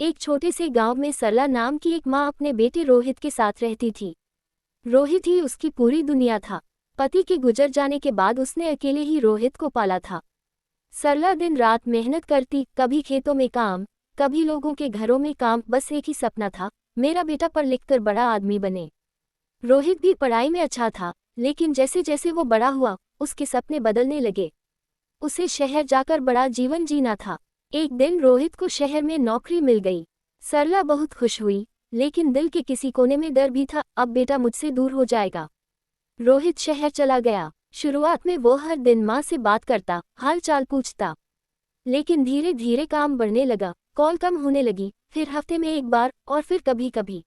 एक छोटे से गांव में सरला नाम की एक माँ अपने बेटे रोहित के साथ रहती थी। रोहित ही उसकी पूरी दुनिया था। पति के गुजर जाने के बाद उसने अकेले ही रोहित को पाला था। सरला दिन रात मेहनत करती, कभी खेतों में काम, कभी लोगों के घरों में काम। बस एक ही सपना था, मेरा बेटा पढ़ लिख कर बड़ा आदमी बने। रोहित भी पढ़ाई में अच्छा था, लेकिन जैसे जैसे वो बड़ा हुआ उसके सपने बदलने लगे। उसे शहर जाकर बड़ा जीवन जीना था। एक दिन रोहित को शहर में नौकरी मिल गई। सरला बहुत खुश हुई, लेकिन दिल के किसी कोने में डर भी था, अब बेटा मुझसे दूर हो जाएगा। रोहित शहर चला गया। शुरुआत में वो हर दिन माँ से बात करता, हाल चाल पूछता। लेकिन धीरे धीरे काम बढ़ने लगा, कॉल कम होने लगी, फिर हफ्ते में एक बार और फिर कभी कभी।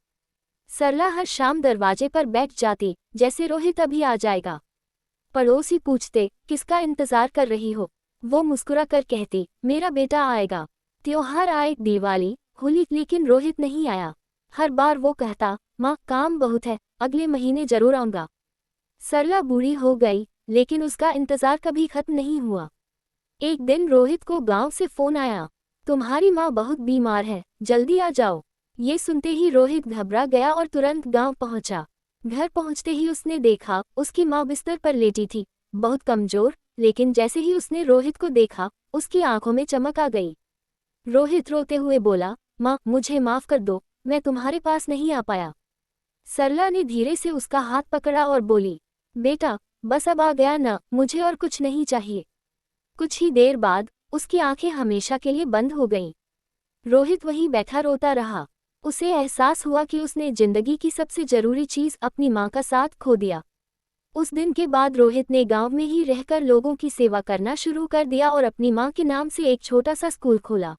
सरला हर शाम दरवाजे पर बैठ जाती, जैसे रोहित अभी आ जाएगा। पड़ोसी पूछते, किसका इंतजार कर रही हो? वो मुस्कुरा कर कहती, मेरा बेटा आएगा। त्योहार आए, दिवाली, होली, लेकिन रोहित नहीं आया। हर बार वो कहता, माँ काम बहुत है, अगले महीने जरूर आऊंगा। सरला बूढ़ी हो गई, लेकिन उसका इंतजार कभी खत्म नहीं हुआ। एक दिन रोहित को गांव से फोन आया, तुम्हारी माँ बहुत बीमार है, जल्दी आ जाओ। ये सुनते ही रोहित घबरा गया और तुरंत गांव पहुंचा। घर पहुंचते ही उसने देखा उसकी माँ बिस्तर पर लेटी थी, बहुत कमजोर। लेकिन जैसे ही उसने रोहित को देखा, उसकी आंखों में चमक आ गई। रोहित रोते हुए बोला, माँ मुझे माफ कर दो, मैं तुम्हारे पास नहीं आ पाया। सरला ने धीरे से उसका हाथ पकड़ा और बोली, बेटा बस अब आ गया ना, मुझे और कुछ नहीं चाहिए। कुछ ही देर बाद उसकी आंखें हमेशा के लिए बंद हो गईं। रोहित वहीं बैठा रोता रहा। उसे एहसास हुआ कि उसने जिंदगी की सबसे जरूरी चीज, अपनी माँ का साथ, खो दिया। उस दिन के बाद रोहित ने गांव में ही रहकर लोगों की सेवा करना शुरू कर दिया और अपनी माँ के नाम से एक छोटा सा स्कूल खोला।